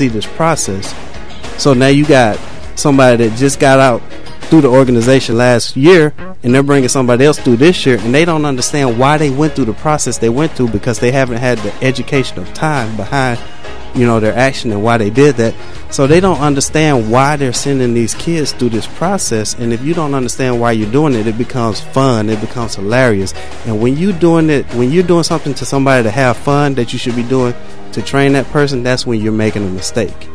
see this process. So now you got somebody that just got out through the organization last year, and they're bringing somebody else through this year, and they don't understand why they went through the process they went through, because they haven't had the education of time behind, you know, their action and why they did that. So they don't understand why they're sending these kids through this process. And if you don't understand why you're doing it, it becomes fun, it becomes hilarious. And when you're doing something to somebody to have fun that you should be doing to train that person, that's when you're making a mistake.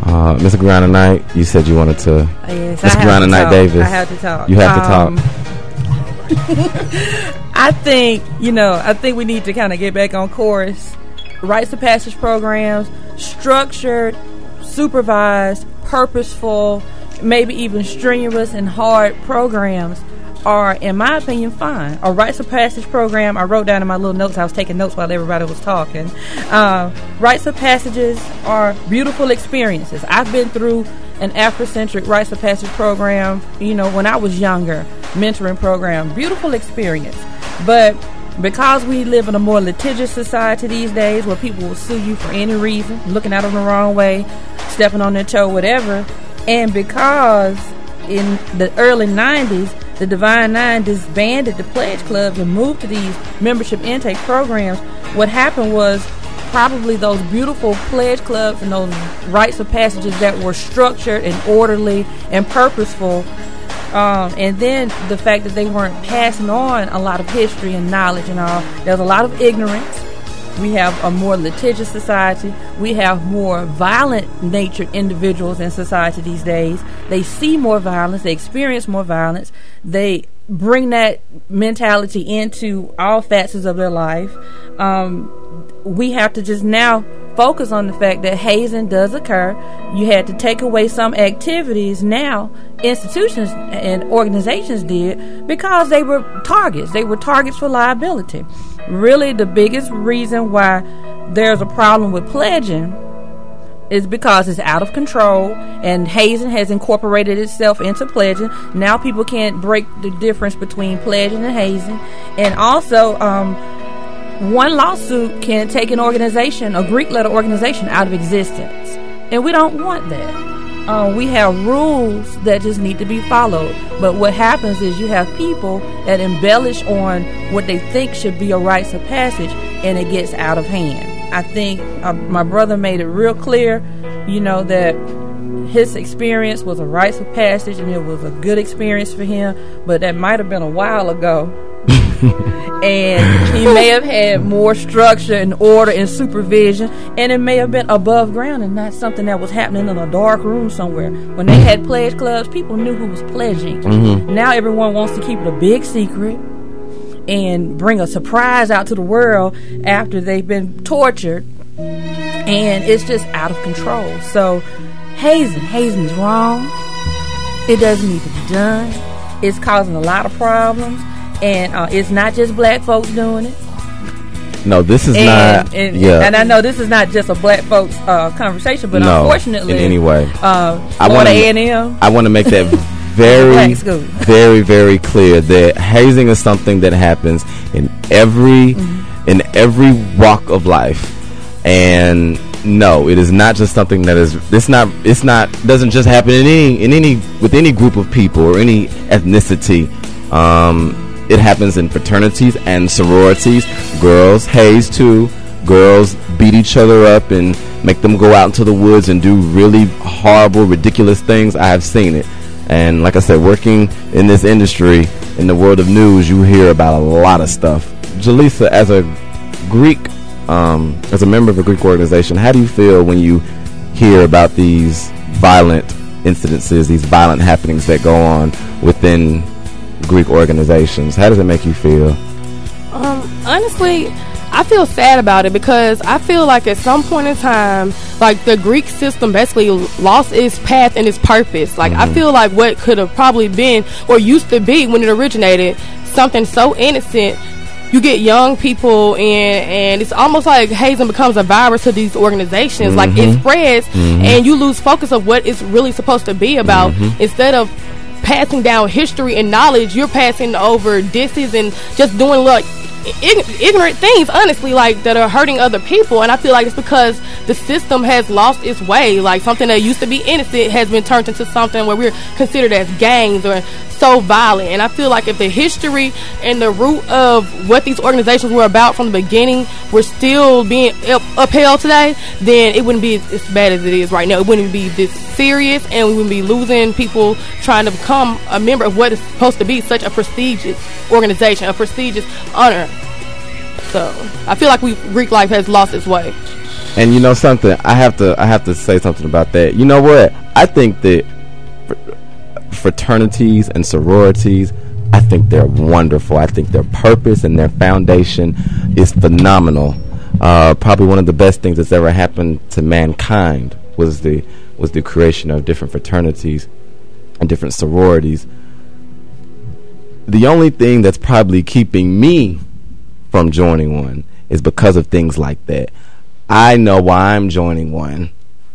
Mr. Ground Knight, you said you wanted to. Yes, Mr. Ground Knight Davis, I have to talk. You have to talk. I think we need to kind of get back on course. Rites of passage programs, structured, supervised, purposeful, maybe even strenuous and hard programs are, in my opinion, fine. A rites of passage program, I wrote down in my little notes, I was taking notes while everybody was talking. Rites of passages are beautiful experiences. I've been through an Afrocentric rites of passage program, when I was younger, mentoring program, beautiful experience. But because we live in a more litigious society these days, where people will sue you for any reason, looking at them the wrong way, stepping on their toe, whatever, and because in the early 90s, the Divine Nine disbanded the pledge clubs and moved to these membership intake programs, what happened was probably those beautiful pledge clubs and those rites of passages that were structured and orderly and purposeful, and then the fact that they weren't passing on a lot of history and knowledge and all. There's a lot of ignorance. We have a more litigious society. We have more violent-natured individuals in society these days. They see more violence. They experience more violence. They bring that mentality into all facets of their life. We have to just now focus on the fact that hazing does occur. You had to take away some activities. Now, institutions and organizations did, because they were targets. They were targets for liability. Really, the biggest reason why there's a problem with pledging is because it's out of control, and hazing has incorporated itself into pledging. Now people can't break the difference between pledging and hazing. And also, one lawsuit can take an organization, a Greek letter organization, out of existence. And we don't want that. We have rules that just need to be followed. But what happens is you have people that embellish on what they think should be a rites of passage, and it gets out of hand. I think my brother made it real clear, that his experience was a rites of passage, and it was a good experience for him, but that might have been a while ago. And he may have had more structure and order and supervision, and it may have been above ground and not something that was happening in a dark room somewhere. When they had pledge clubs, people knew who was pledging. Mm-hmm. Now everyone wants to keep it a big secret and bring a surprise out to the world after they've been tortured, and it's just out of control. So hazing is wrong. It doesn't need to be done. It's causing a lot of problems. And it's not just black folks doing it. No, this is not. And I know this is not just a black folks conversation, but no, unfortunately, in any way, Florida A&M. I want to make that very, very, very clear that hazing is something that happens in every walk of life, and no, it is not just something that is. It's not doesn't just happen with any group of people or any ethnicity. It happens in fraternities and sororities. Girls haze too. Girls beat each other up and make them go out into the woods and do really horrible, ridiculous things. I have seen it. And like I said, working in this industry, in the world of news, you hear about a lot of stuff. Jaleesa, as a Greek, as a member of a Greek organization, how do you feel when you hear about these violent incidences, these violent happenings that go on within Greek organizations? How does it make you feel? Honestly, I feel sad about it, because I feel like at some point in time, like, the Greek system basically lost its path and its purpose. Like, I feel like what could have probably been, or used to be when it originated, something so innocent, you get young people and it's almost like hazing becomes a virus to these organizations. Like, it spreads and you lose focus of what it's really supposed to be about. Instead of passing down history and knowledge, you're passing over disses and just doing ignorant things, honestly, like that are hurting other people. And I feel like it's because the system has lost its way. Like something that used to be innocent has been turned into something where we're considered as gangs or so violent. And I feel like if the history and the root of what these organizations were about from the beginning were still being upheld today, then it wouldn't be as bad as it is right now. It wouldn't be this serious, and we wouldn't be losing people trying to become a member of what is supposed to be such a prestigious organization, a prestigious honor. So I feel like Greek life has lost its way. And you know something, I have to say something about that. You know what? I think that fraternities and sororities, I think they're wonderful. I think their purpose and their foundation is phenomenal. Probably one of the best things that's ever happened to mankind was the creation of different fraternities and different sororities. The only thing that's probably keeping me from joining one is because of things like that. I know why I'm joining one.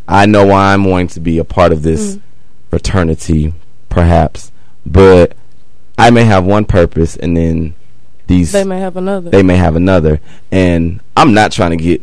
I know why I'm going to be a part of this fraternity, perhaps, but I may have one purpose, and then they may have another, and I'm not trying to get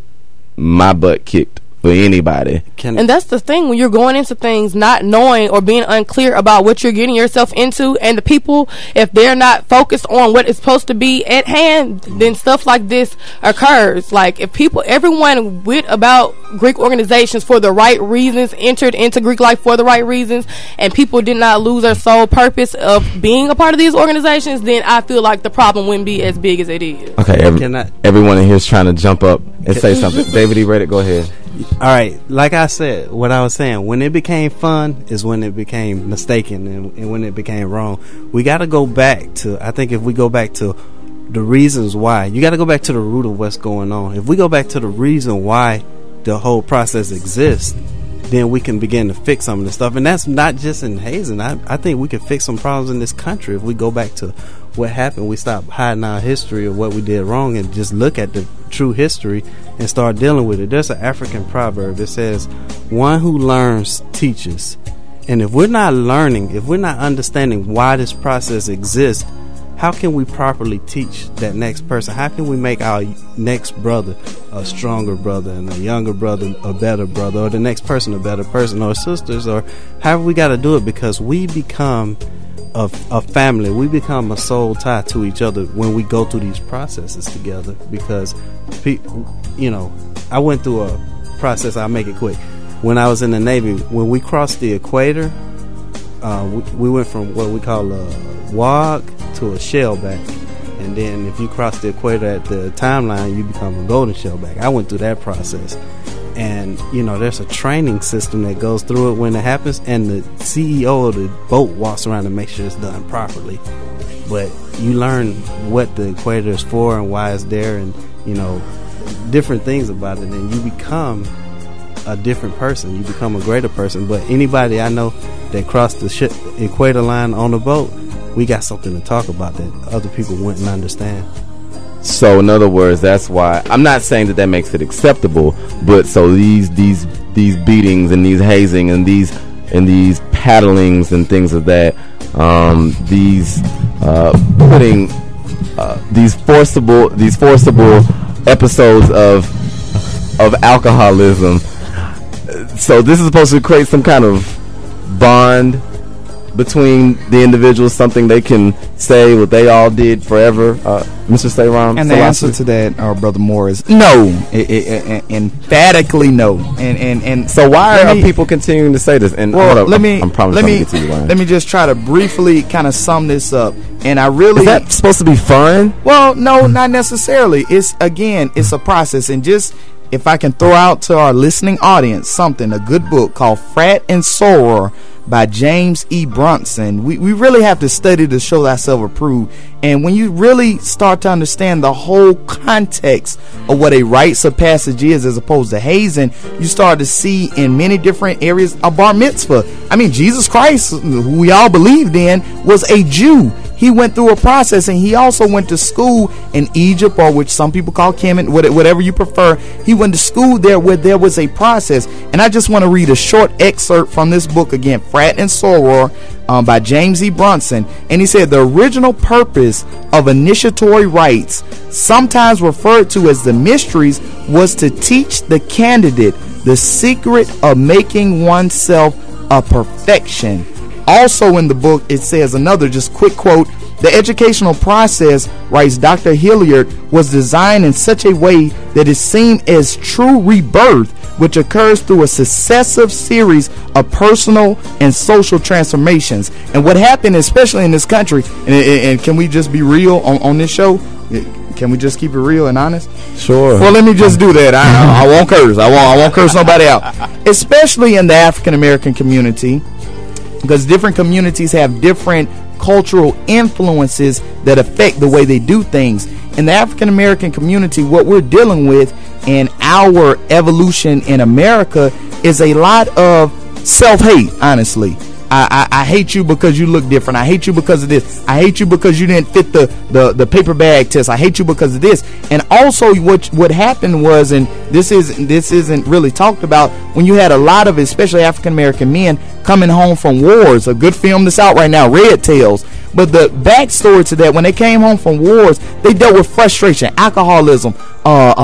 my butt kicked for anybody. And that's the thing, when you're going into things not knowing or being unclear about what you're getting yourself into, and the people, if they're not focused on what is supposed to be at hand, then stuff like this occurs. Like if everyone went about Greek organizations for the right reasons, entered into Greek life for the right reasons, and people did not lose their sole purpose of being a part of these organizations, then I feel like the problem wouldn't be as big as it is. Okay, everyone in here is trying to jump up and say something. David, you ready? Go ahead. All right, like I said, what I was saying, when it became fun is when it became mistaken, and when it became wrong. We got to go back to, I think if we go back to the reasons why, you got to go back to the root of what's going on. If we go back to the reason why the whole process exists, then we can begin to fix some of this stuff. And that's not just in hazing. I think we can fix some problems in this country if we go back to what happened. We stop hiding our history of what we did wrong and just look at the true history and start dealing with it. There's an African proverb that says, one who learns teaches. And if we're not learning, if we're not understanding why this process exists, how can we properly teach that next person? How can we make our next brother a stronger brother, and a younger brother a better brother, or the next person a better person, or sisters, or however we got to do it? Because we become a family. We become a soul tie to each other when we go through these processes together. Because I went through a process. I'll make it quick. When I was in the Navy, when we crossed the equator, we went from what we call a wog to a shellback, and then if you cross the equator at the timeline, you become a golden shellback. I went through that process, and there's a training system that goes through it when it happens, and the CEO of the boat walks around to make sure it's done properly. But you learn what the equator is for and why it's there, and different things about it, and you become a different person. You become a greater person. But anybody I know that crossed the equator line on the boat, we got something to talk about that other people wouldn't understand. So in other words, that's why I'm not saying that makes it acceptable, but so these beatings and these hazing and these paddlings and things of that, these putting these forcible episodes of alcoholism. So this is supposed to create some kind of bond between the individuals, something they can say what they all did forever. Mr. Sayram? And the answer to that, our brother Moore, is no. Emphatically no. And so why are people continuing to say this? And let me just try to briefly kind of sum this up. And is that supposed to be fun? Well, no, not necessarily. It's a process. And just, if I can throw out to our listening audience a good book called Frat and Soror by James E. Brunson. We really have to study to show thyself approved. And when you really start to understand the whole context of what a rites of passage is as opposed to hazing, you start to see in many different areas a bar mitzvah. I mean, Jesus Christ, who we all believed in, was a Jew. he went through a process, and he also went to school in Egypt, or which some people call Kemet, whatever you prefer. He went to school there where there was a process. And I just want to read a short excerpt from this book again, Frat and Soror, by James E. Brunson. And he said, the original purpose of initiatory rites, sometimes referred to as the mysteries, was to teach the candidate the secret of making oneself a perfection. Also in the book, it says another just quick quote, the educational process, writes Dr. Hilliard, was designed in such a way that it seemed as true rebirth, which occurs through a successive series of personal and social transformations. And what happened, especially in this country, and can we just be real on this show? Can we just keep it real and honest? Sure. Well, let me just do that. I won't curse. I won't curse nobody out. Especially in the African American community, because different communities have different cultural influences that affect the way they do things. In the African American community, what we're dealing with in our evolution in America is a lot of self-hate, honestly. I hate you because you look different. I hate you because of this. I hate you because you didn't fit the paper bag test. I hate you because of this. And also what happened was, and this isn't really talked about, when you had a lot of, especially African American men, coming home from wars. A good film that's out right now, Red Tails. But the backstory to that, when they came home from wars, they dealt with frustration, alcoholism,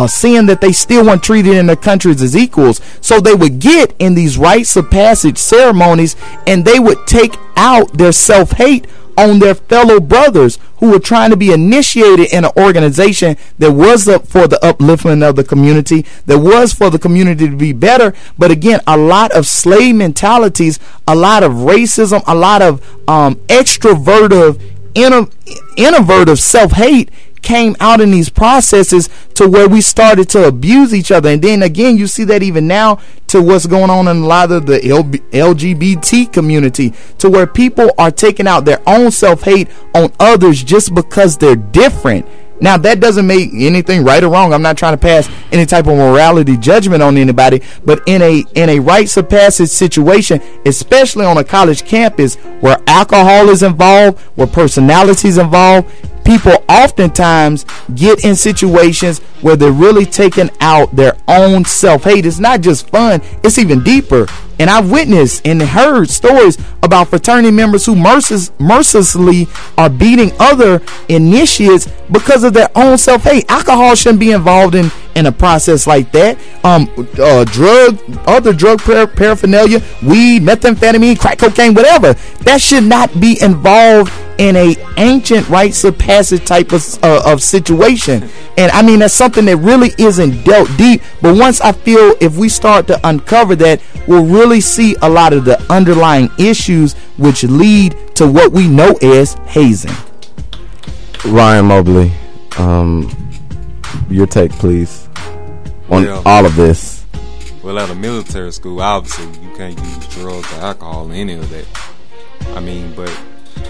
seeing that they still weren't treated in their countries as equals. So they would get in these rites of passage ceremonies, and they would take out their self-hate on their fellow brothers who were trying to be initiated in an organization that was for the upliftment of the community, that was for the community to be better. But again, a lot of slave mentalities, a lot of racism, a lot of extrovertive, innovative self-hate came out in these processes, to where we started to abuse each other. And then again, you see that even now to what's going on in a lot of the LGBT community, to where people are taking out their own self-hate on others just because they're different. Now, that doesn't make anything right or wrong. I'm not trying to pass any type of morality judgment on anybody, but in a rites of passage situation, especially on a college campus where alcohol is involved, where personalities involved, people oftentimes get in situations where they're really taking out their own self-hate. It's not just fun, it's even deeper. And I've witnessed and heard stories about fraternity members who mercilessly are beating other initiates because of their own self-hate. Alcohol shouldn't be involved in a process like that. Other drug paraphernalia, weed, methamphetamine, crack cocaine, whatever, that should not be involved in a ancient rites of passage type of situation. And I mean, that's something that really isn't dealt deep. But once I feel if we start to uncover that, we'll really see a lot of the underlying issues which lead to what we know as hazing. Ryan Mobley, your take, please, on all of this. Well, at a military school, obviously you can't use drugs or alcohol or any of that. I mean, but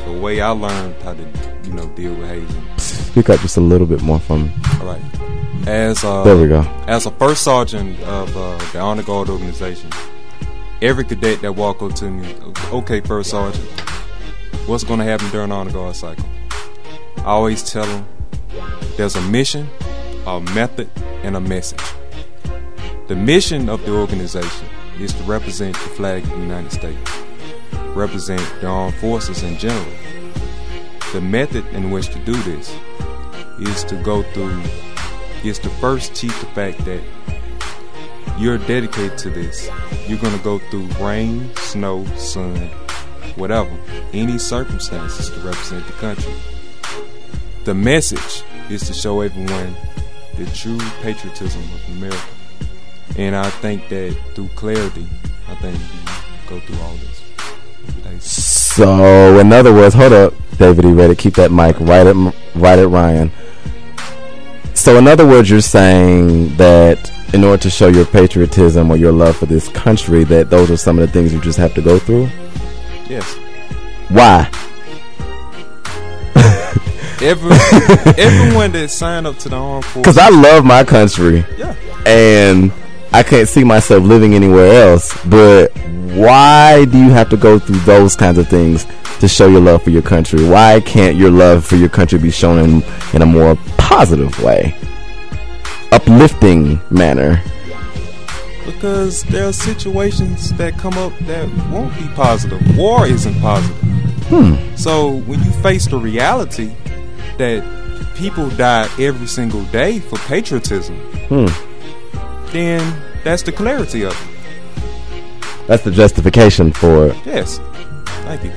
the way I learned how to, deal with hazing. Speak up just a little bit more for me. All right. There we go. As a first sergeant of the Honor Guard organization, every cadet that walk up to me, okay, first sergeant, what's going to happen during Honor Guard cycle? I always tell them there's a mission, a method, and a message. The mission of the organization is to represent the flag of the United States, represent the armed forces in general. The method in which to do this is to first teach the fact that you're dedicated to this. You're going to go through rain, snow, sun, whatever, any circumstances to represent the country. The message is to show everyone the true patriotism of America. And I think that through clarity, I think we go through all this. So, in other words, hold up, David, you ready? Keep that mic right at Ryan. So, in other words, you're saying that in order to show your patriotism or your love for this country, that those are some of the things you just have to go through? Yes. Why? Everyone that signed up to the armed forces. Because I love my country. Yeah. And I can't see myself living anywhere else. But why do you have to go through those kinds of things to show your love for your country? Why can't your love for your country be shown in a more positive way, uplifting manner? Because there are situations that come up that won't be positive. War isn't positive. So when you face the reality that people die every single day for patriotism, then that's the clarity of it. That's the justification for it. Yes. Thank you.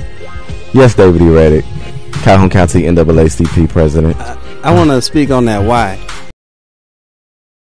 Yes, David E. Reddick, Calhoun County NAACP President. I want to speak on that why.